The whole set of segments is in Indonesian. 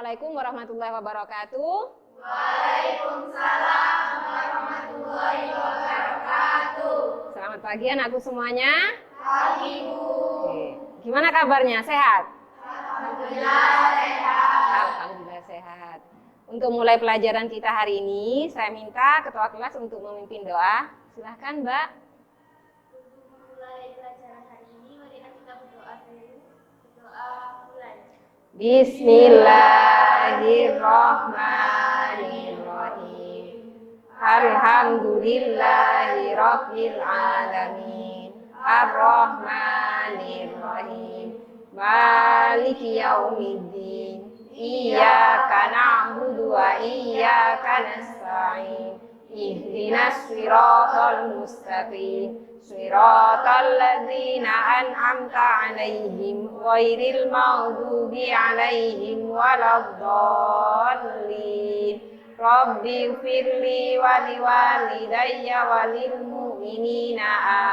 Assalamualaikum warahmatullahi wabarakatuh. Waalaikumsalam warahmatullahi wabarakatuh. Selamat pagi anakku semuanya. Pagi, Bu. Oke. Gimana kabarnya? Sehat? Alhamdulillah sehat. Alhamdulillah sehat. Untuk mulai pelajaran kita hari ini, saya minta ketua kelas untuk memimpin doa. Silahkan, Mbak. Untuk mulai pelajaran hari ini, mari kita berdoa dulu. Berdoa mulai. Bismillahirrahmanirrahim. Alhamdulillahi rabbil alamin. Ar-Rahmanirrahim. Maliki yaumiddin. Iyyaka na'budu wa iyyaka nasta'in. Ihdinas siratal mustaqim. Siratal ladzina an'amta 'alaihim ghairil maghdubi 'alaihim waladdallin. Rabbi firli wa liwalidayya walil mu'minina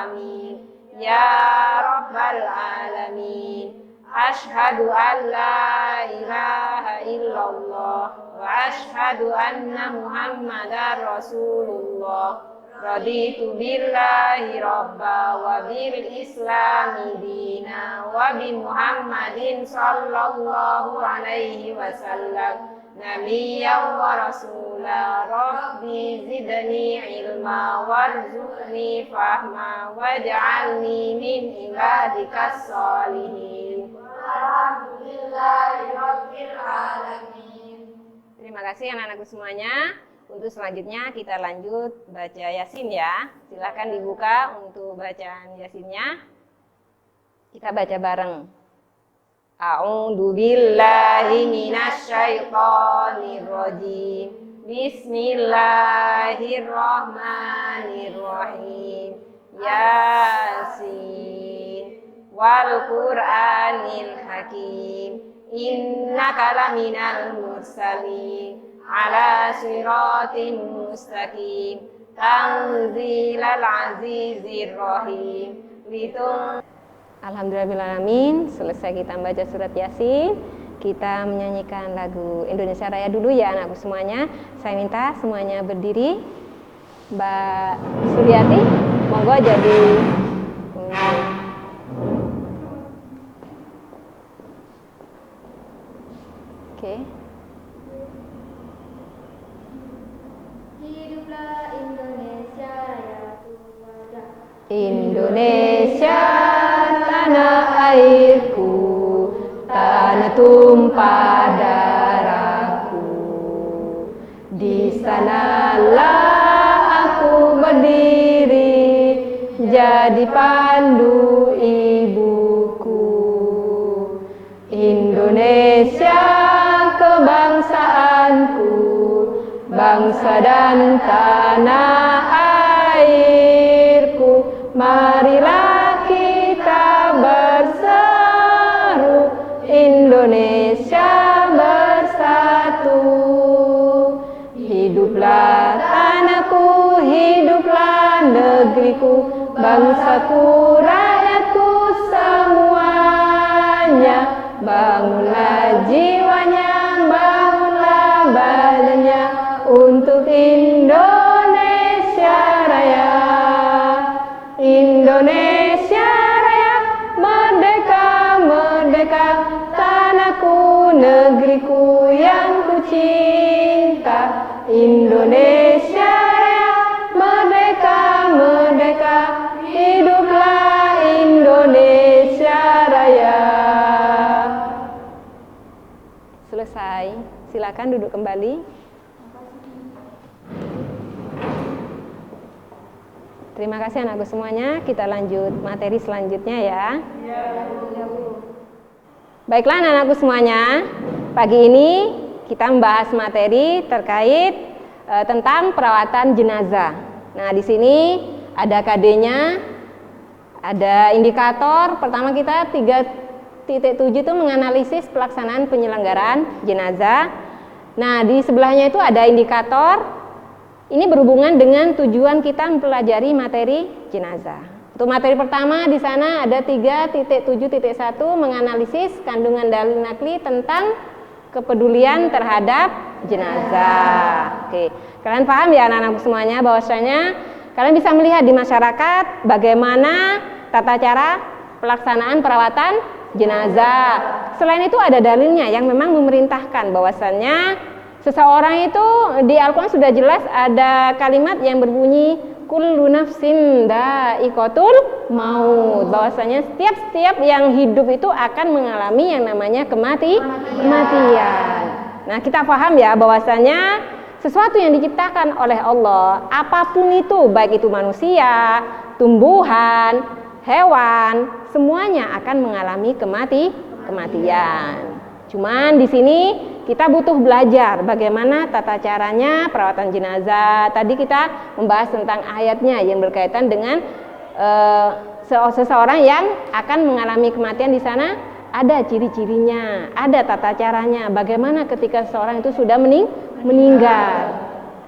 amin. Ya rabbal alamin. Ashhadu an la ilaha illallah wa ashhadu anna Muhammadar Rasulullah. Raditu billahi rabba wa bil islami dina wa bi Muhammadin sallallahu alaihi wasallam nabiyyan wa rasula. Rabbi zidni ilma warzuqni fahma waj'alni min ibadikas sholihin. Alhamdulillahirabbil alamin. Terima kasih anak-anakku semuanya. Untuk selanjutnya kita lanjut baca Yasin ya. Silakan dibuka untuk bacaan Yasinnya. Kita baca bareng. A'udzu billahi minasy syaithanir rajim. Bismillahirrahmanirrahim. Yasin wal Qur'anil hakim. Innaka laminal mursalin. Ala siratin mustaqim. Tanzilal azizir rahim. Alhamdulillahirrahmanirrahim. Selesai kita membaca surat Yasin, kita menyanyikan lagu Indonesia Raya dulu ya anakku semuanya. Saya minta semuanya berdiri. Mbak Suryati, monggo jadi Oke. Hiduplah Indonesia Raya Tuaga. Indonesia tanah airku, tanah tumpah darahku. Di sanalah aku berdiri, jadi pandu ibuku. Indonesia kebangsaanku, bangsa dan tanah airku. Marilah kita berseru, Indonesia bersatu. Hiduplah tanahku, hiduplah negeriku, bangsaku, rakyatku semuanya. Bangunlah jiwanya, bangunlah badannya untuk Indonesia Raya. Indonesia Raya, merdeka, merdeka, tanahku, negeriku yang ku cinta. Indonesia Raya, merdeka, merdeka, hiduplah Indonesia Raya. Selesai, silakan duduk kembali. Terima kasih anakku semuanya. Kita lanjut materi selanjutnya ya. Baiklah anak-anakku semuanya. Pagi ini kita membahas materi terkait tentang perawatan jenazah. Nah, di sini ada KD-nya, ada indikator. Pertama kita 3.7 itu menganalisis pelaksanaan penyelenggaraan jenazah. Nah, di sebelahnya itu ada indikator. Ini berhubungan dengan tujuan kita mempelajari materi jenazah. Untuk materi pertama di sana ada 3.7.1 menganalisis kandungan dalil nakli tentang kepedulian terhadap jenazah. Oke, kalian paham ya anak-anakku semuanya bahwasanya kalian bisa melihat di masyarakat bagaimana tata cara pelaksanaan perawatan jenazah. Selain itu ada dalilnya yang memang memerintahkan bahwasannya seseorang itu di Al-Quran sudah jelas ada kalimat yang berbunyi kullu nafsin dha'iqatul maut, bahwasanya setiap yang hidup itu akan mengalami yang namanya kematian. Nah, kita paham ya bahwasanya sesuatu yang diciptakan oleh Allah, apapun itu, baik itu manusia, tumbuhan, hewan, semuanya akan mengalami kematian. Cuman di sini kita butuh belajar bagaimana tata caranya perawatan jenazah. Tadi kita membahas tentang ayatnya yang berkaitan dengan seseorang yang akan mengalami kematian. Di sana ada ciri-cirinya, ada tata caranya. Bagaimana ketika seseorang itu sudah meninggal.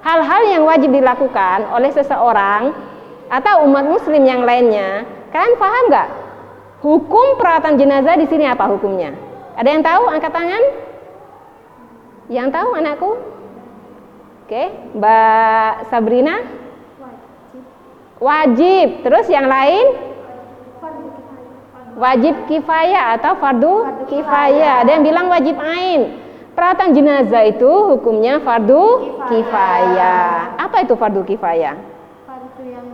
Hal-hal yang wajib dilakukan oleh seseorang atau umat muslim yang lainnya. Kalian paham nggak? Hukum perawatan jenazah di sini apa hukumnya? Ada yang tahu? Angkat tangan. Yang tahu anakku? Oke, Mbak Sabrina? Wajib. Terus yang lain? Wajib kifayah atau fardu kifayah. Ada yang bilang wajib ain. Perawatan jenazah itu hukumnya fardu kifayah. Apa itu fardu kifayah? Fardu yang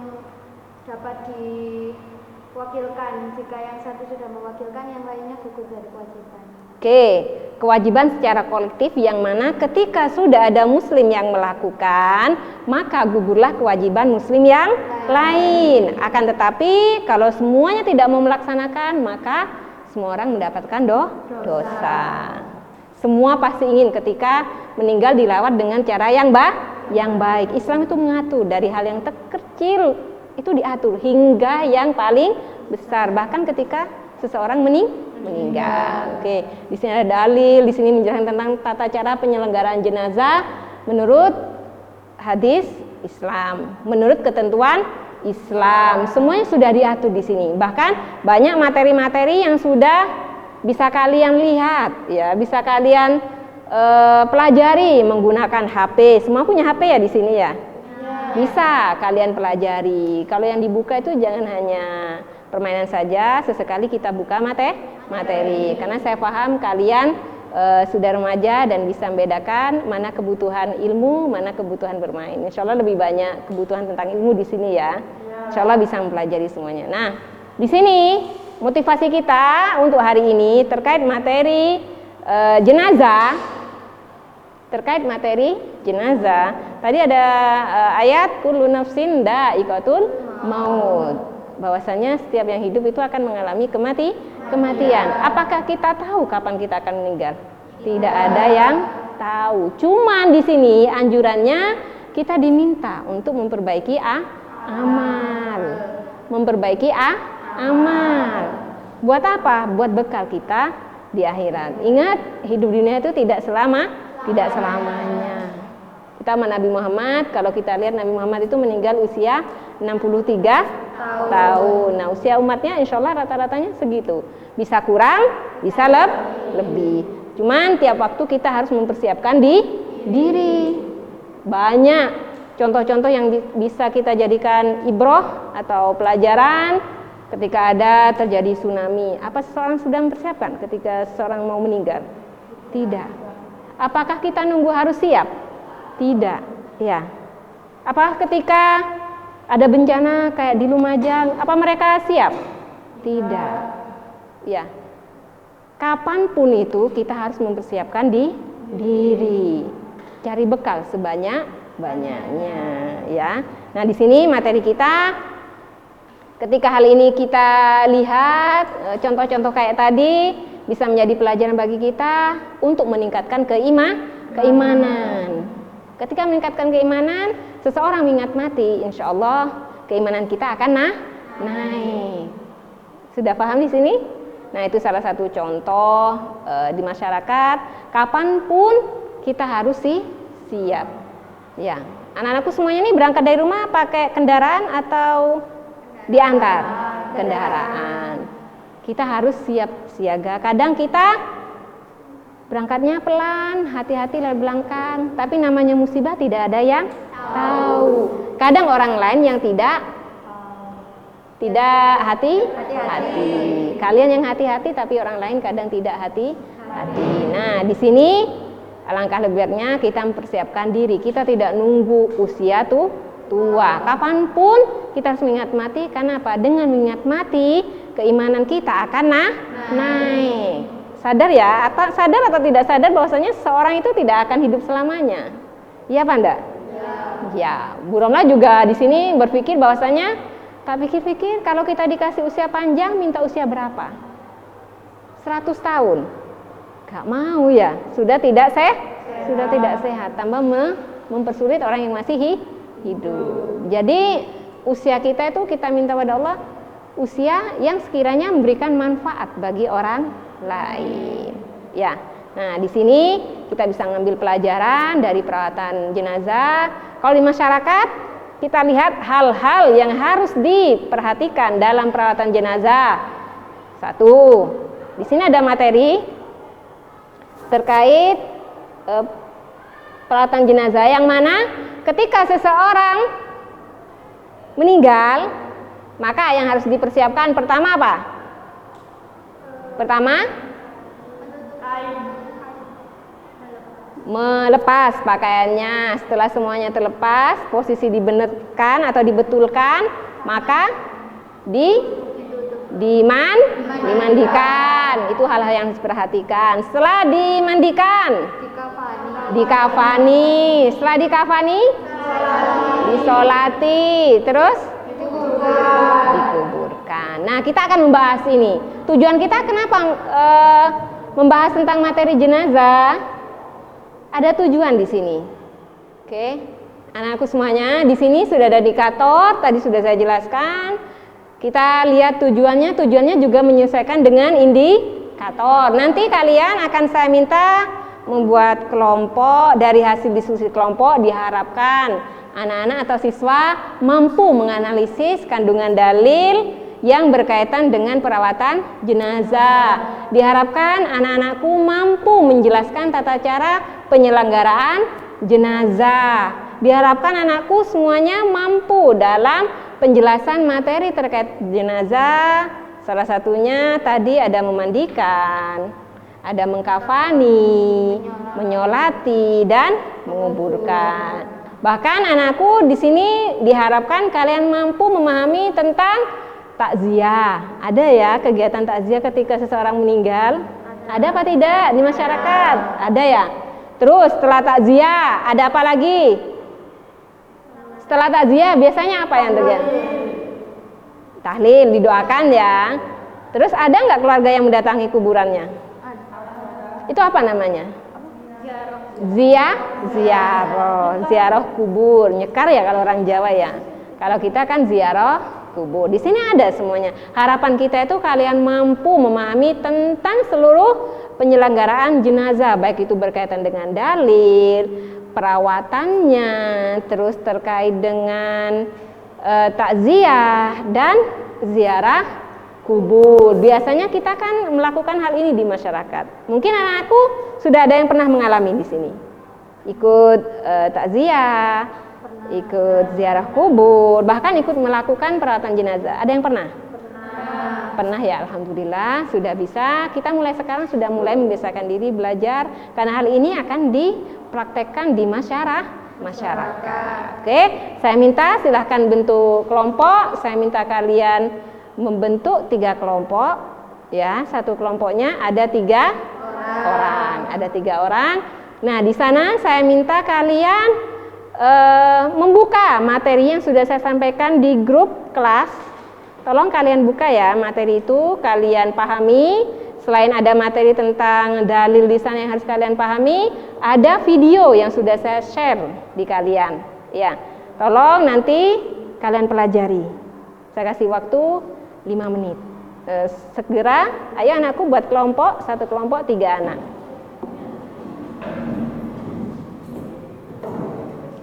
dapat diwakilkan. Jika yang satu sudah mewakilkan, yang lainnya gugur dari kewajiban. Oke, kewajiban secara kolektif yang mana ketika sudah ada muslim yang melakukan, maka gugurlah kewajiban muslim yang lain. Akan tetapi kalau semuanya tidak mau melaksanakan, maka semua orang mendapatkan dosa. Semua pasti ingin ketika meninggal dilawat dengan cara yang baik. Islam itu mengatur dari hal yang terkecil itu diatur hingga yang paling besar, bahkan ketika seseorang meninggal. Oke, di sini ada dalil, di sini menjelaskan tentang tata cara penyelenggaraan jenazah menurut hadis Islam, menurut ketentuan Islam. Semuanya sudah diatur di sini. Bahkan banyak materi-materi yang sudah bisa kalian lihat, ya, bisa kalian pelajari menggunakan HP. Semua punya HP ya di sini ya? Bisa kalian pelajari. Kalau yang dibuka itu jangan hanya permainan saja, sesekali kita buka materi. Karena saya paham kalian sudah remaja dan bisa membedakan mana kebutuhan ilmu, mana kebutuhan bermain. Insya Allah lebih banyak kebutuhan tentang ilmu di sini ya. Insya Allah bisa mempelajari semuanya. Nah, di sini motivasi kita untuk hari ini terkait materi jenazah. Terkait materi jenazah, tadi ada ayat kullu nafsin dha'iqatul maut, bahwasanya setiap yang hidup itu akan mengalami kematian. Apakah kita tahu kapan kita akan meninggal? Tidak ada yang tahu. Cuman di sini anjurannya kita diminta untuk memperbaiki amal. Memperbaiki amal. Buat apa? Buat bekal kita di akhirat. Ingat, hidup dunia itu tidak selamanya. Kita sama Nabi Muhammad, kalau kita lihat Nabi Muhammad itu meninggal usia 63 tahun. Nah, usia umatnya insya Allah rata-ratanya segitu. Bisa kurang, bisa lebih. Cuman tiap waktu kita harus mempersiapkan diri. Banyak contoh-contoh yang bisa kita jadikan ibroh atau pelajaran ketika ada terjadi tsunami. Apa seseorang sudah mempersiapkan ketika seseorang mau meninggal? Tidak. Apakah kita nunggu harus siap? Tidak, ya. Apakah ketika ada bencana kayak di Lumajang, apa mereka siap? Tidak. Ya. Kapanpun itu kita harus mempersiapkan diri. Cari bekal sebanyak-banyaknya, ya. Nah, di sini materi kita ketika hal ini kita lihat contoh-contoh kayak tadi bisa menjadi pelajaran bagi kita untuk meningkatkan keimanan. Ketika meningkatkan keimanan, seseorang mengingat mati, insya Allah keimanan kita akan naik. Sudah paham di sini? Nah, itu salah satu contoh di masyarakat. Kapanpun kita harus siap. Ya, anak-anakku semuanya ini berangkat dari rumah pakai kendaraan atau diantar kendaraan. Kita harus siap siaga. Kadang kita Berangkatnya pelan, hati-hati lalu belakang. Tapi namanya musibah tidak ada yang tahu. Kadang orang lain yang tidak hati-hati. Kalian yang hati-hati, tapi orang lain kadang tidak hati-hati. Nah, di sini alangkah lebih baiknya kita mempersiapkan diri. Kita tidak nunggu usia tua. Kapanpun kita harus mengingat mati. Karena apa? Dengan mengingat mati, keimanan kita akan naik. Sadar ya? Sadar atau tidak sadar bahwasanya seorang itu tidak akan hidup selamanya. Iya apa enggak? Ya. Bu Romla juga di sini berpikir bahwasanya tak pikir-pikir kalau kita dikasih usia panjang minta usia berapa? 100 tahun. Gak mau ya. Sudah tidak sehat. Tambah mempersulit orang yang masih hidup. Jadi usia kita itu kita minta pada Allah usia yang sekiranya memberikan manfaat bagi orang lain. Ya. Nah, di sini kita bisa ngambil pelajaran dari perawatan jenazah. Kalau di masyarakat kita lihat hal-hal yang harus diperhatikan dalam perawatan jenazah. 1. Di sini ada materi terkait perawatan jenazah yang mana ketika seseorang meninggal, maka yang harus dipersiapkan pertama apa? Pertama, melepas pakaiannya. Setelah semuanya terlepas, posisi dibenarkan atau dibetulkan, maka dimandikan. Itu hal-hal yang harus diperhatikan. Setelah dimandikan, dikafani. Setelah dikafani, disolati. Terus dikuburkan. Nah, kita akan membahas ini. Tujuan kita kenapa membahas tentang materi jenazah? Ada tujuan di sini. Oke. Anak-anakku semuanya, di sini sudah ada indikator, tadi sudah saya jelaskan. Kita lihat tujuannya juga menyesuaikan dengan indikator. Nanti kalian akan saya minta membuat kelompok. Dari hasil diskusi kelompok diharapkan anak-anak atau siswa mampu menganalisis kandungan dalil yang berkaitan dengan perawatan jenazah. Diharapkan anak-anakku mampu menjelaskan tata cara penyelenggaraan jenazah. Diharapkan anakku semuanya mampu dalam penjelasan materi terkait jenazah. Salah satunya tadi ada memandikan, ada mengkafani, menyolati, dan menguburkan. Bahkan anakku di sini diharapkan kalian mampu memahami tentang takziah. Ada ya kegiatan takziah ketika seseorang meninggal? Ada apa tidak di masyarakat? Ada ya. Terus setelah takziah ada apa lagi? Setelah takziah biasanya apa yang terjadi? Tahlil, didoakan ya. Terus ada nggak keluarga yang mendatangi kuburannya? Itu apa namanya? Ziarah kubur. Nyekar ya kalau orang Jawa ya. Kalau kita kan ziarah kubur. Di sini ada semuanya. Harapan kita itu kalian mampu memahami tentang seluruh penyelenggaraan jenazah, baik itu berkaitan dengan dalil, perawatannya, terus terkait dengan takziah dan ziarah kubur. Biasanya kita kan melakukan hal ini di masyarakat. Mungkin anakku sudah ada yang pernah mengalami di sini. Ikut takziah, ikut ziarah kubur, bahkan ikut melakukan perawatan jenazah. Ada yang pernah? Pernah ya, alhamdulillah sudah bisa. Kita mulai sekarang sudah mulai membiasakan diri belajar karena hal ini akan dipraktekkan di masyarakat. Oke, saya minta silahkan bentuk kelompok. Saya minta kalian membentuk 3 kelompok. Ya, satu kelompoknya ada 3 orang. Ada 3 orang. Nah, di sana saya minta kalian membuka materi yang sudah saya sampaikan di grup kelas. Tolong kalian buka ya materi itu, kalian pahami. Selain ada materi tentang dalil di sana yang harus kalian pahami, ada video yang sudah saya share di kalian. Ya, tolong nanti kalian pelajari. Saya kasih waktu 5 menit. Segera, ayo anakku buat kelompok, satu kelompok 3 anak.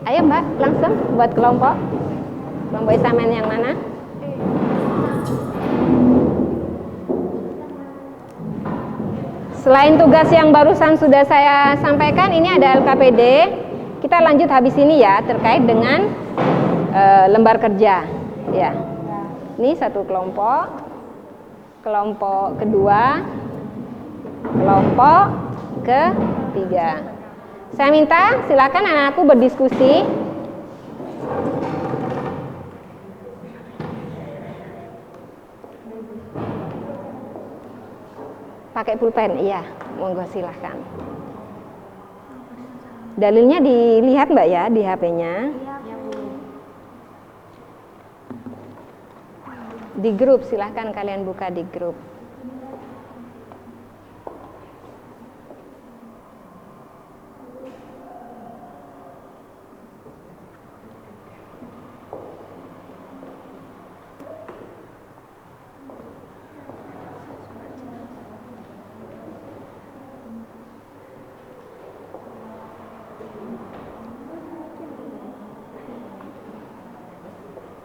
Ayo Mbak, langsung buat kelompok. Kelompok Isamen yang mana? Selain tugas yang barusan sudah saya sampaikan, ini ada LKPD. Kita lanjut habis ini ya, terkait dengan lembar kerja. Ya, ini satu kelompok, kelompok kedua, kelompok ketiga. Saya minta silakan anak-anakku berdiskusi. Pakai pulpen, iya, monggo silahkan. Dalilnya dilihat Mbak ya di HP-nya. Di grup, silahkan kalian buka di grup.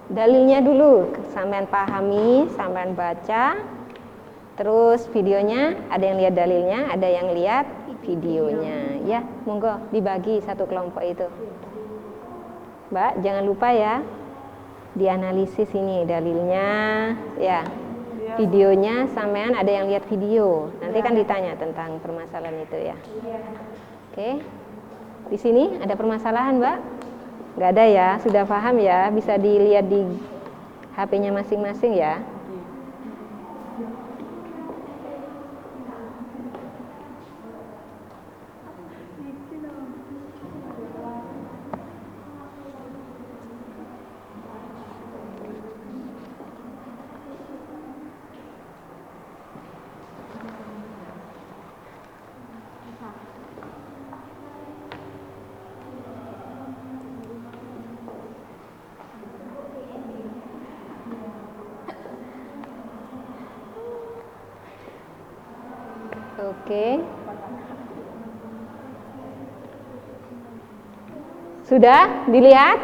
Dalilnya dulu, sampean pahami, sampean baca. Terus videonya, ada yang lihat dalilnya, ada yang lihat videonya. Ya, monggo dibagi satu kelompok itu. Mbak, jangan lupa ya, dianalisis ini dalilnya, ya. Videonya, sampean ada yang lihat video. Nanti kan ditanya tentang permasalahan itu ya. Oke. Di sini ada permasalahan, Mbak? Nggak ada ya, sudah paham ya, bisa dilihat di HP-nya masing-masing ya. Oke. Sudah dilihat?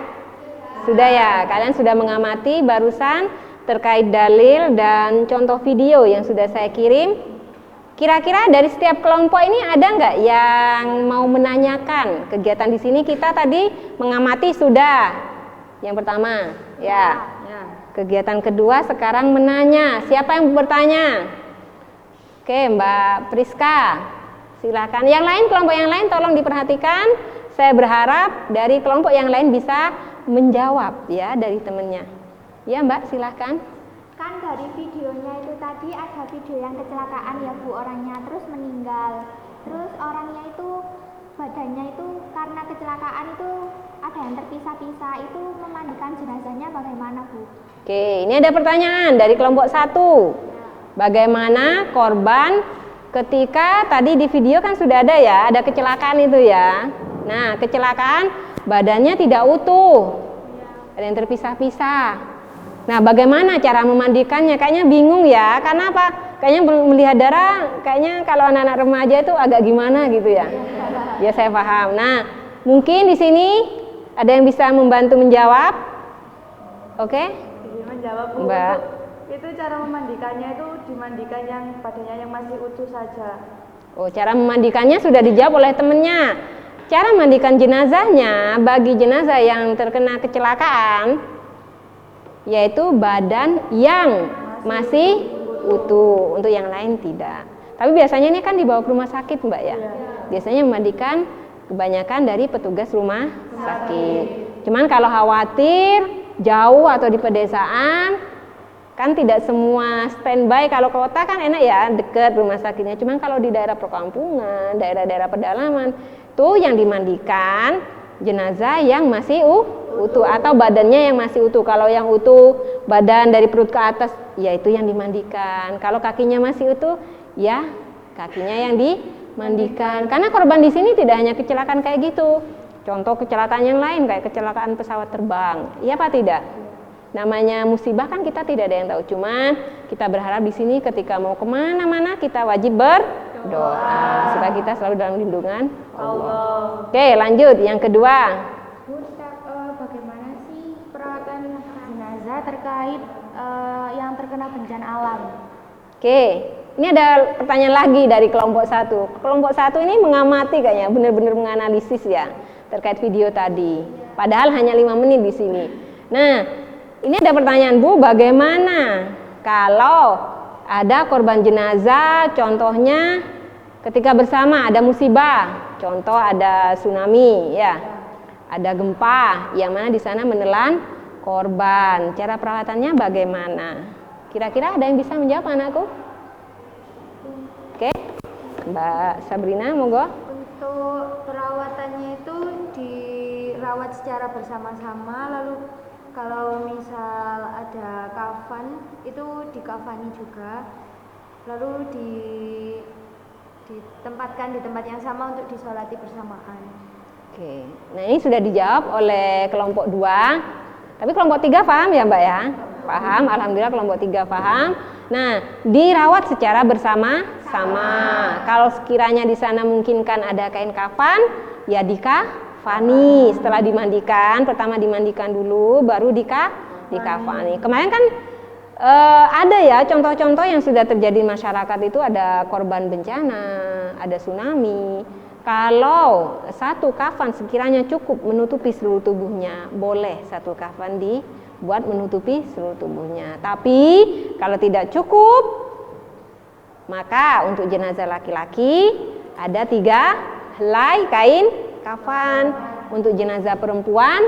Sudah ya, kalian sudah mengamati barusan terkait dalil dan contoh video yang sudah saya kirim. Kira-kira dari setiap kelompok ini ada nggak yang mau menanyakan kegiatan di sini? Kita tadi mengamati sudah. Yang pertama, ya. Kegiatan kedua sekarang menanya. Siapa yang bertanya? Oke, Mbak Priska, silakan. Yang lain, kelompok yang lain tolong diperhatikan. Saya berharap dari kelompok yang lain bisa menjawab ya dari temennya. Ya Mbak, silakan. Kan dari videonya itu tadi ada video yang kecelakaan ya Bu, orangnya terus meninggal. Terus orangnya itu badannya itu karena kecelakaan itu ada yang terpisah-pisah, itu memandikan jenazahnya bagaimana Bu? Oke, ini ada pertanyaan dari kelompok 1. Bagaimana korban ketika tadi di video kan sudah ada ya, ada kecelakaan itu ya. Nah, kecelakaan badannya tidak utuh, ada yang terpisah-pisah. Nah, bagaimana cara memandikannya? Kayaknya bingung ya, karena apa? Kayaknya melihat darah, kayaknya kalau anak-anak remaja itu agak gimana gitu ya. Ya saya paham. Nah, mungkin di sini ada yang bisa membantu menjawab. Oke? Menjawab Bu. Mbak. Itu cara memandikannya itu dimandikan yang badannya yang masih utuh saja. Oh, cara memandikannya sudah dijawab oleh temennya. Cara memandikan jenazahnya bagi jenazah yang terkena kecelakaan yaitu badan yang masih utuh, untuk yang lain tidak. Tapi biasanya ini kan dibawa ke rumah sakit Mbak ya. Biasanya memandikan kebanyakan dari petugas rumah sakit. Cuman kalau khawatir jauh atau di pedesaan, kan tidak semua standby. Kalau kota kan enak ya, dekat rumah sakitnya. Cuman kalau di daerah perkampungan, daerah-daerah pedalaman, tuh yang dimandikan jenazah yang masih utuh atau badannya yang masih utuh. Kalau yang utuh badan dari perut ke atas, ya itu yang dimandikan. Kalau kakinya masih utuh, ya kakinya yang dimandikan. Karena korban di sini tidak hanya kecelakaan kayak gitu. Contoh kecelakaan yang lain kayak kecelakaan pesawat terbang. Iya apa tidak? Namanya musibah kan kita tidak ada yang tahu. Cuman kita berharap di sini ketika mau kemana-mana kita wajib berdoa supaya kita selalu dalam lindungan Allah. Oke, lanjut yang kedua. Bu, bagaimana sih perawatan jenazah terkait yang terkena bencana alam? Oke, Ini ada pertanyaan lagi dari kelompok 1. Kelompok 1 ini mengamati kayaknya, benar-benar menganalisis ya terkait video tadi. Padahal hanya 5 menit di sini. Nah, ini ada pertanyaan, Bu, bagaimana kalau ada korban jenazah, contohnya ketika bersama ada musibah, contoh ada tsunami, ya, ada gempa, yang mana di sana menelan korban. Cara perawatannya bagaimana? Kira-kira ada yang bisa menjawab, anakku? Oke, Mbak Sabrina, monggo. Untuk perawatannya itu dirawat secara bersama-sama, lalu kalau misal ada kafan itu dikafani juga, lalu ditempatkan di tempat yang sama untuk disolati bersamaan. Oke, nah ini sudah dijawab oleh kelompok 2. Tapi kelompok 3 paham ya, Mbak ya? Paham, alhamdulillah kelompok 3 paham. Nah, dirawat secara bersama-sama. Kalau sekiranya di sana memungkinkan ada kain kafan, ya dikafani. Setelah dimandikan, pertama dimandikan dulu, baru dikafani. Kemarin kan ada ya contoh-contoh yang sudah terjadi di masyarakat itu, ada korban bencana, ada tsunami. Kalau satu kafan sekiranya cukup menutupi seluruh tubuhnya, boleh satu kafan dibuat menutupi seluruh tubuhnya. Tapi kalau tidak cukup, maka untuk jenazah laki-laki ada 3 helai kain kafan. Untuk jenazah perempuan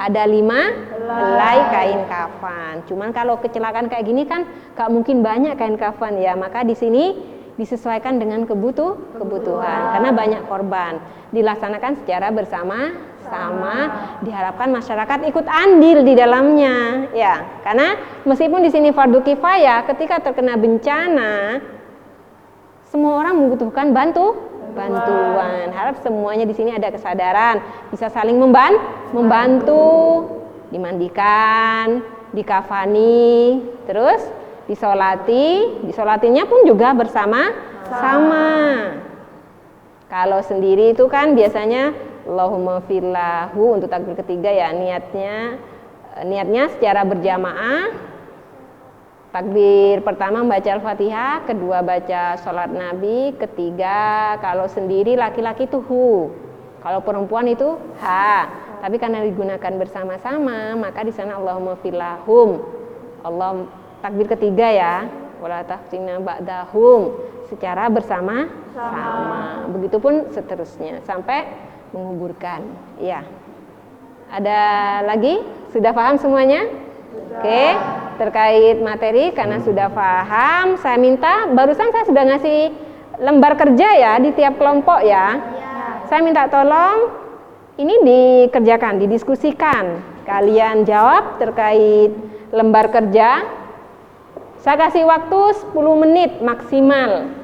ada 5 helai kain kafan. Cuman kalau kecelakaan kayak gini kan gak mungkin banyak kain kafan ya, maka di sini disesuaikan dengan kebutuhan karena banyak korban. Dilaksanakan secara bersama-sama, diharapkan masyarakat ikut andil di dalamnya ya. Karena meskipun di sini fardu kifayah, ketika terkena bencana semua orang membutuhkan bantuan. Harap semuanya di sini ada kesadaran, bisa saling membantu, dimandikan, dikafani, terus disolatinya pun juga bersama-sama. Kalau sendiri itu kan biasanya Allahumma firlahu untuk takbir ketiga ya, niatnya secara berjamaah. Takbir pertama baca Al-Fatihah, kedua baca sholat Nabi, ketiga kalau sendiri laki-laki itu hu, kalau perempuan itu ha. Tapi karena digunakan bersama-sama, maka di sana Allahumma firlahum. Allah takbir ketiga ya, wala taftina ba'dahum, secara bersama-sama. Begitupun seterusnya sampai menguburkan. Ya. Ada lagi? Sudah paham semuanya? Oke, terkait materi karena sudah paham, saya minta, barusan saya sudah ngasih lembar kerja ya di tiap kelompok ya. Saya minta tolong ini dikerjakan, didiskusikan. Kalian jawab terkait lembar kerja. Saya kasih waktu 10 menit maksimal.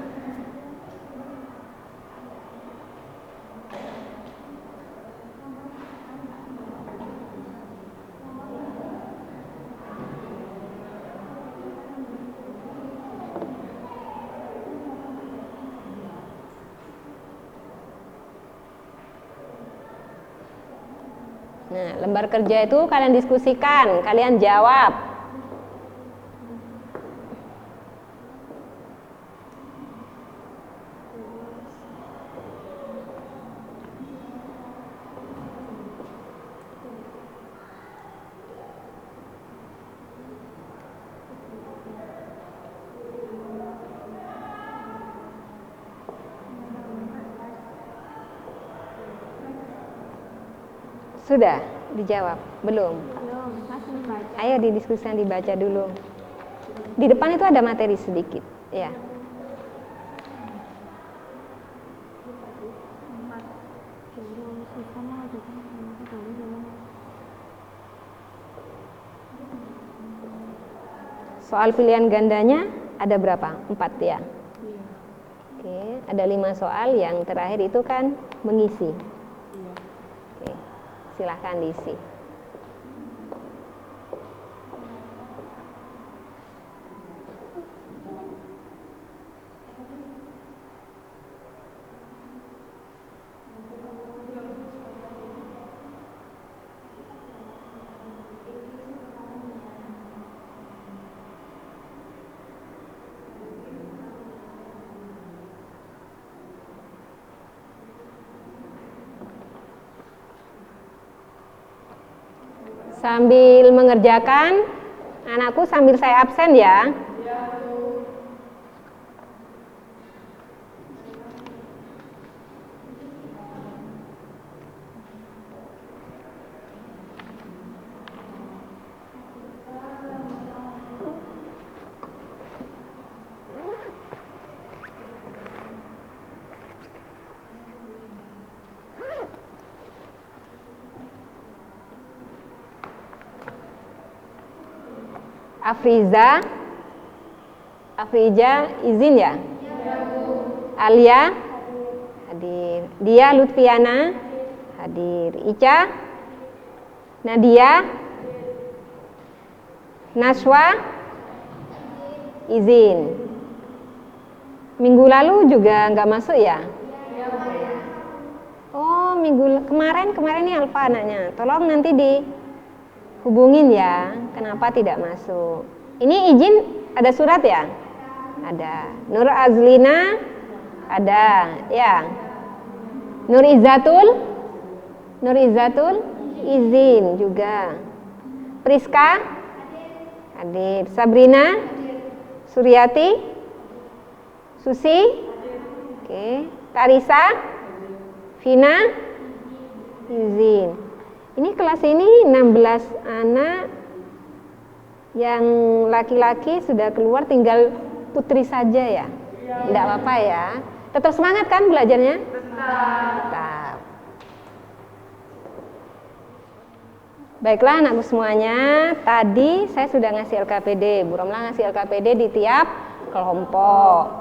Nah, lembar kerja itu kalian diskusikan, kalian jawab. Sudah dijawab? Belum? Belum, masih dibaca. Ayo didiskusikan, dibaca dulu. Di depan itu ada materi sedikit, ya. Soal pilihan gandanya ada berapa? 4 ya? Oke, ada 5 soal, yang terakhir itu kan mengisi. Oke, silahkan diisi. Sambil mengerjakan, anakku sambil saya absen ya. Afrija izin ya? Alia hadir. Dia Lutfiana hadir. Ica, Nadia, Naswa izin. Minggu lalu juga nggak masuk ya? Oh, kemarin ini Alfa anaknya. Tolong nanti dihubungin ya. Kenapa tidak masuk? Ini izin ada surat ya? Ada. Nur Azlina ada ya. Nur Izzatul izin juga. Priska hadir. Sabrina, Suryati, Susi, oke. Tarisa, Vina izin. Ini kelas ini 16 anak, yang laki-laki sudah keluar, tinggal Putri saja ya. Tidak apa-apa ya. Tetap semangat kan belajarnya? Tetap. Baiklah anakku semuanya, tadi saya sudah ngasih LKPD. Bu Romla ngasih LKPD di tiap kelompok.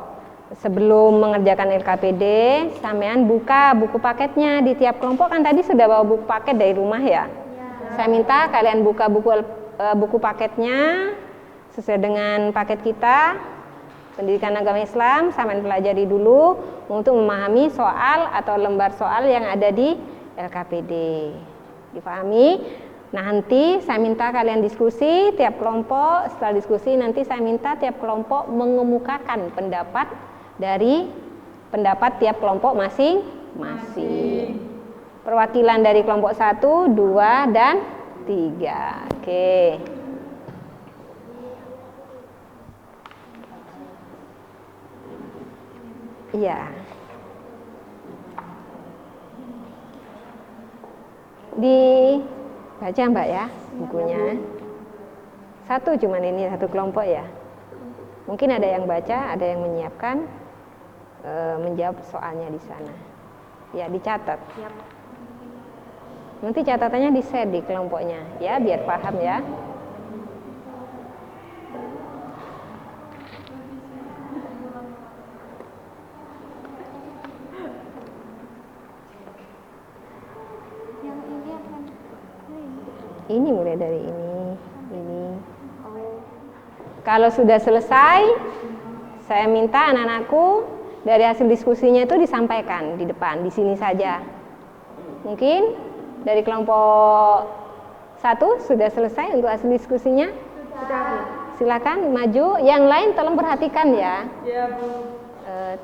Sebelum mengerjakan LKPD, sampean buka buku paketnya di tiap kelompok. Kan tadi sudah bawa buku paket dari rumah ya? Saya minta kalian buka buku paketnya sesuai dengan paket kita. Pendidikan agama Islam, sampean pelajari dulu untuk memahami soal atau lembar soal yang ada di LKPD. Dipahami? Nanti saya minta kalian diskusi tiap kelompok. Setelah diskusi nanti saya minta tiap kelompok mengemukakan pendapat dari pendapat tiap kelompok masing-masing. Perwakilan dari kelompok 1, 2, dan 3. Oke. Iya. Dibaca Mbak ya bukunya. Satu cuman ini satu kelompok ya. Mungkin ada yang baca, ada yang menyiapkan, menjawab soalnya di sana. Ya dicatat. Nanti catatannya di-share di kelompoknya ya biar paham ya. Ini mulai dari ini. Kalau sudah selesai, saya minta anak-anakku dari hasil diskusinya itu disampaikan di depan, di sini saja. Mungkin dari kelompok 1 sudah selesai untuk hasil diskusinya? Sudah, Bu. Silakan maju. Yang lain tolong perhatikan ya. Iya, Bu.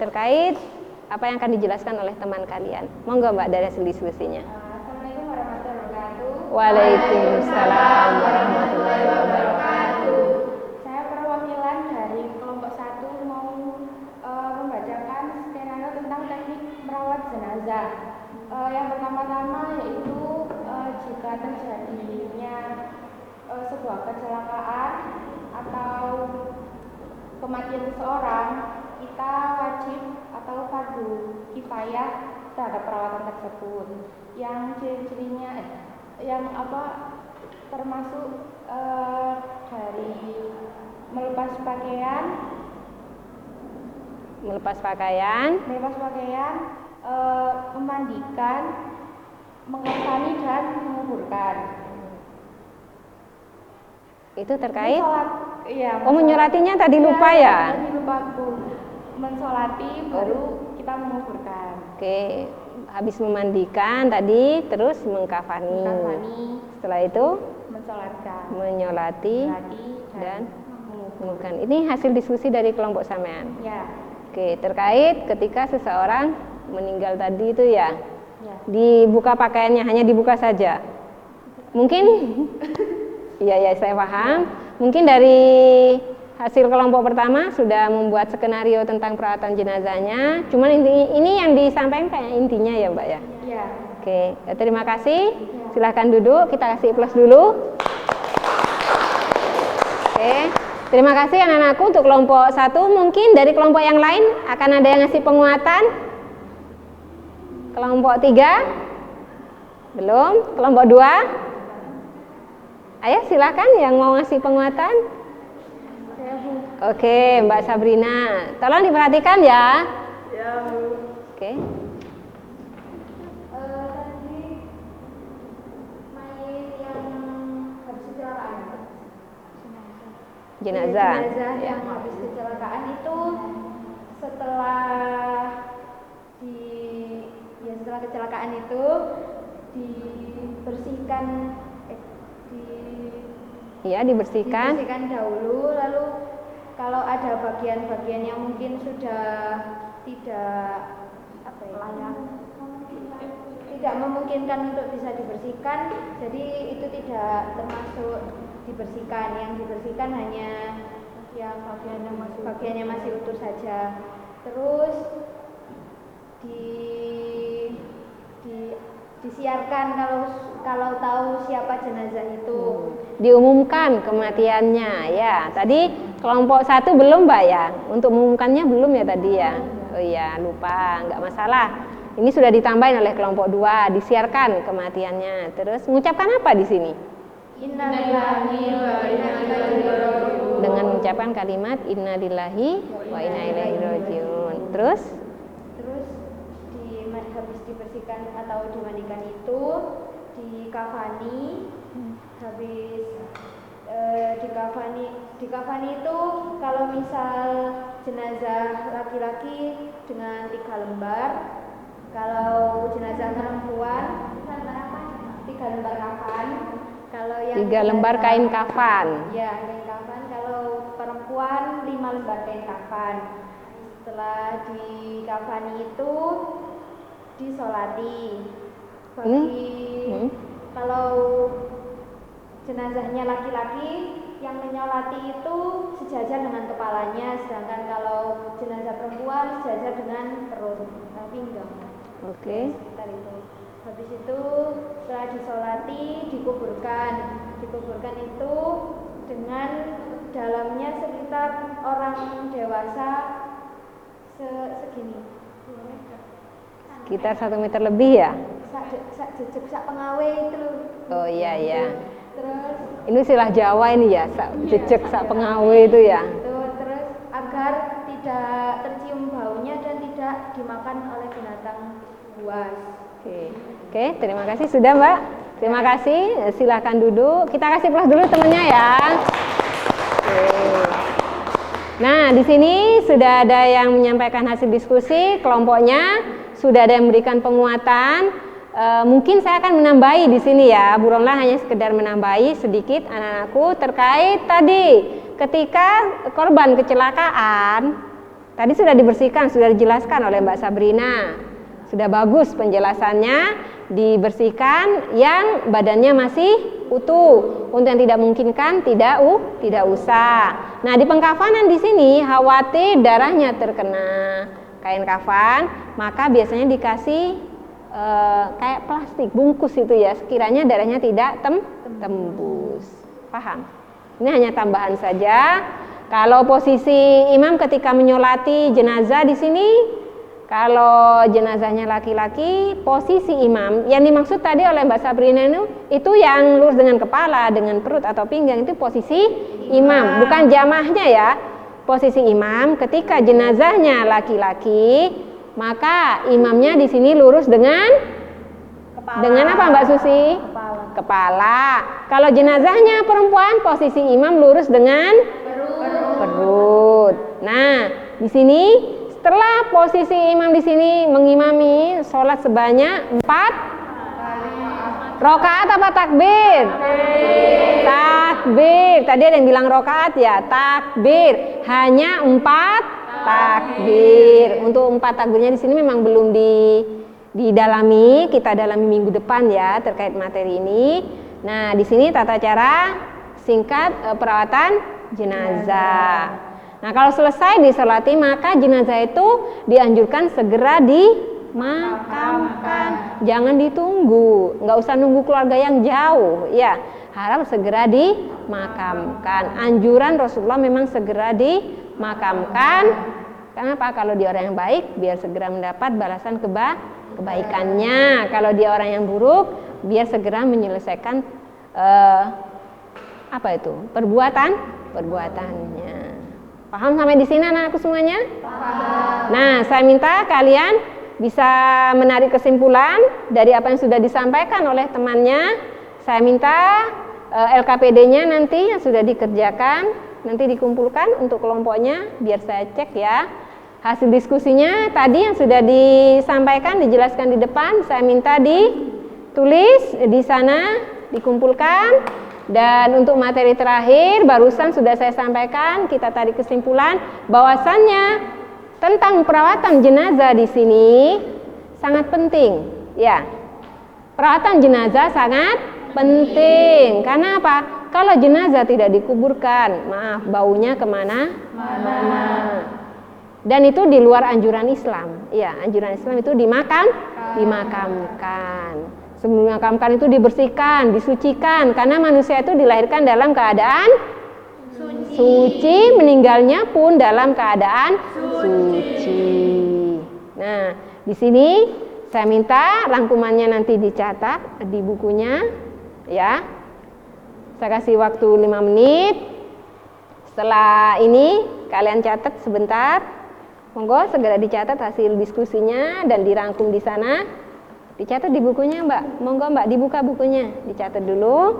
Terkait apa yang akan dijelaskan oleh teman kalian. Monggo Mbak dari hasil diskusinya. Assalamualaikum warahmatullahi wabarakatuh. Waalaikumsalam warahmatullahi wabarakatuh. Saya perwakilan dari kelompok 1 mau membacakan skenario tentang teknik merawat jenazah. Yang pertama-tama yaitu jika terjadinya sebuah kecelakaan atau kematian seseorang, kita wajib atau fardu kifayah terhadap perawatan tersebut. Yang ciri-cirinya termasuk dari melepas pakaian, memandikan, mengkafani dan menguburkan. Itu terkait? Menyolatinya tadi lupa ya? Tadi lupa Bu. Mensolati baru kita menguburkan. Oke, habis memandikan tadi terus mengkafani. Setelah itu mensolatkan, menyolati dan menguburkan. Ini hasil diskusi dari kelompok sampean. Ya. Oke, terkait ketika seseorang meninggal tadi itu ya. Dibuka pakaiannya, hanya dibuka saja. Mungkin Iya, ya, saya paham. Mungkin dari hasil kelompok pertama sudah membuat skenario tentang perawatan jenazahnya. Cuman ini yang disampaikan kayak intinya ya, Mbak ya. Iya. Oke, terima kasih. Silahkan duduk, kita kasih plus dulu. Oke, terima kasih anak-anakku untuk kelompok 1. Mungkin dari kelompok yang lain akan ada yang ngasih penguatan. Kelompok 3? Belum. Kelompok 2? Ayo silakan yang mau ngasih penguatan. Oke, Mbak Sabrina, tolong diperhatikan ya. Ya, Bu. Oke. Tadi mayit yang habis kecelakaan. Jenazah. Jenazah Ya. yang habis kecelakaan itu setelah setelah kecelakaan itu dibersihkan Iya, dibersihkan. dibersihkan dahulu, lalu kalau ada bagian-bagian yang mungkin sudah tidak layak, tidak memungkinkan untuk bisa dibersihkan, jadi itu tidak termasuk dibersihkan. Yang dibersihkan hanya yang bagiannya masih utuh saja. Terus disiarkan kalau tahu siapa jenazah itu. Diumumkan kematiannya ya. Tadi kelompok 1 belum, Mbak ya. Untuk mengumumkannya belum ya tadi ya. Oh iya, lupa, nggak masalah. Ini sudah ditambahin oleh kelompok 2, disiarkan kematiannya. Terus mengucapkan apa di sini? Innalillahi wa inna ilaihi raji'un. Dengan mengucapkan kalimat innalillahi wa inna ilaihi raji'un. Terus habis dibersihkan atau dimandikan itu dikafani. Habis dikafani itu kalau misal jenazah laki-laki dengan 3 lembar, kalau jenazah perempuan 3 lembar kafan. Kalau yang 3 lembar kain kafan. Ya, kain kafan. Kalau perempuan 5 lembar kain kafan. Setelah dikafani itu disolati. Kalau jenazahnya laki-laki, yang menyolati itu sejajar dengan kepalanya, sedangkan kalau jenazah perempuan sejajar dengan perut, pinggang. Oke. Sekitar itu. Habis itu setelah disolati dikuburkan. Dikuburkan itu dengan dalamnya sekitar orang dewasa segini. Sekitar 1 meter lebih ya? Sak pengawe itu. Oh iya ya. Terus Ini istilah Jawa ini ya, jejak sak pengawe itu ya. terus agar tidak tercium baunya dan tidak dimakan oleh binatang buas. Oke, terima kasih sudah Mbak. Terima kasih. Silahkan duduk. Kita kasih plus dulu temennya ya. Oke. Nah, di sini sudah ada yang menyampaikan hasil diskusi kelompoknya, sudah ada yang memberikan penguatan. Mungkin saya akan menambahi di sini ya, Bu Romla hanya sekedar menambahi sedikit anak-anakku terkait tadi ketika korban kecelakaan tadi sudah dibersihkan, sudah dijelaskan oleh Mbak Sabrina, sudah bagus penjelasannya, dibersihkan yang badannya masih utuh, untuk yang tidak memungkinkan tidak usah. Nah di pengkafanan di sini khawatir darahnya terkena kain kafan, maka biasanya dikasih kayak plastik bungkus itu ya, sekiranya darahnya tidak tembus. Paham? Ini hanya tambahan saja. Kalau posisi imam ketika menyolati jenazah di sini, kalau jenazahnya laki-laki, posisi imam yang dimaksud tadi oleh Mbak Sabrina itu yang lurus dengan kepala, dengan perut atau pinggang, itu posisi imam, bukan jamaahnya ya. Posisi imam ketika jenazahnya laki-laki, maka imamnya di sini lurus dengan apa Mbak Susi? Kepala. Kalau jenazahnya perempuan, posisi imam lurus dengan perut. Nah, di sini setelah posisi imam di sini mengimami sholat sebanyak 4 rakaat apa takbir? Takbir. Tadi ada yang bilang rakaat ya, takbir. Hanya 4 takbir. Untuk 4 takbirnya di sini memang belum didalami, kita dalami minggu depan ya terkait materi ini. Nah, di sini tata cara singkat perawatan jenazah. Nah, kalau selesai disolati maka jenazah itu dianjurkan segera dimakamkan. Jangan ditunggu, nggak usah nunggu keluarga yang jauh, ya. Harap segera dimakamkan. Anjuran Rasulullah memang segera dimakamkan. Kenapa? Kalau dia orang yang baik, biar segera mendapat balasan kebaikannya. Kalau dia orang yang buruk, biar segera menyelesaikan perbuatannya. Paham sampai di sini anak-anakku semuanya? Paham. Nah, saya minta kalian bisa menarik kesimpulan dari apa yang sudah disampaikan oleh temannya. Saya minta LKPD-nya nanti yang sudah dikerjakan nanti dikumpulkan untuk kelompoknya biar saya cek ya. Hasil diskusinya tadi yang sudah disampaikan, dijelaskan di depan, saya minta ditulis di sana, dikumpulkan. Dan untuk materi terakhir barusan sudah saya sampaikan, kita tarik kesimpulan bahwasannya tentang perawatan jenazah di sini sangat penting, ya. Perawatan jenazah sangat penting. Karena apa? Kalau jenazah tidak dikuburkan, baunya kemana-mana. Dan itu di luar anjuran Islam. Ya, anjuran Islam itu dimakamkan. Sebelum dimakamkan itu dibersihkan, disucikan. Karena manusia itu dilahirkan dalam keadaan suci, meninggalnya pun dalam keadaan suci. Nah, di sini saya minta rangkumannya nanti dicatat di bukunya, ya. Saya kasih waktu 5 menit. Setelah ini kalian catat sebentar. Monggo segera dicatat hasil diskusinya dan dirangkum di sana. Dicatat di bukunya, Mbak. Monggo, Mbak, dibuka bukunya. Dicatat dulu.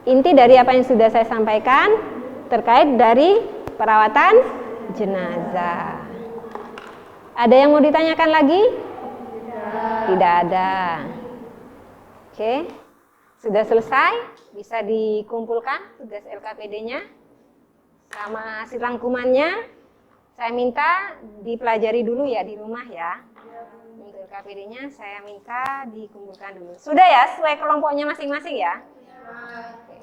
Inti dari apa yang sudah saya sampaikan terkait dari perawatan jenazah. Ada yang mau ditanyakan lagi? Tidak ada. Oke. Sudah selesai? Bisa dikumpulkan tugas LKPD-nya sama hasil rangkumannya. Saya minta dipelajari dulu ya di rumah ya. Untuk LKPD-nya saya minta dikumpulkan dulu. Sudah ya, sesuai kelompoknya masing-masing ya? Oke.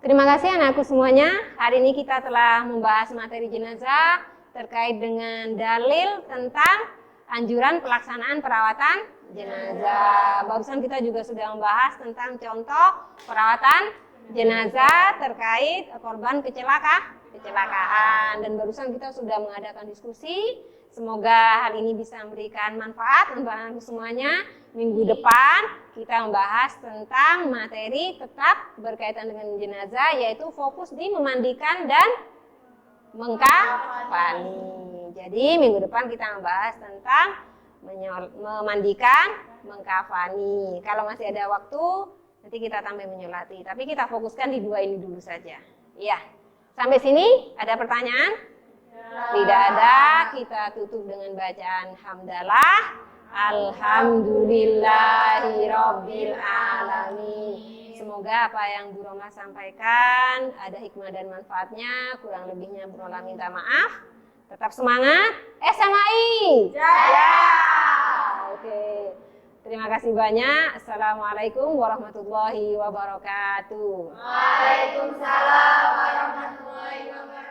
Terima kasih anakku semuanya. Hari ini kita telah membahas materi jenazah terkait dengan dalil tentang anjuran pelaksanaan perawatan jenazah. Barusan kita juga sudah membahas tentang contoh perawatan jenazah terkait korban kecelakaan. Dan barusan kita sudah mengadakan diskusi. Semoga hal ini bisa memberikan manfaat untuk anak semuanya. Minggu depan kita membahas tentang materi tetap berkaitan dengan jenazah, yaitu fokus di memandikan dan mengkafani. Jadi minggu depan kita membahas tentang memandikan, mengkafani. Kalau masih ada waktu, nanti kita tambah menyolati. Tapi kita fokuskan di 2 ini dulu saja. Iya. Sampai sini ada pertanyaan? Tidak ada. Kita tutup dengan bacaan hamdalah. Alhamdulillahirabbil alamin. Semoga apa yang Bu Roma sampaikan ada hikmah dan manfaatnya. Kurang lebihnya Bu Roma minta maaf. Tetap semangat. SMAI. Jaya. Oke. Terima kasih banyak. Assalamualaikum warahmatullahi wabarakatuh. Waalaikumsalam warahmatullahi wabarakatuh.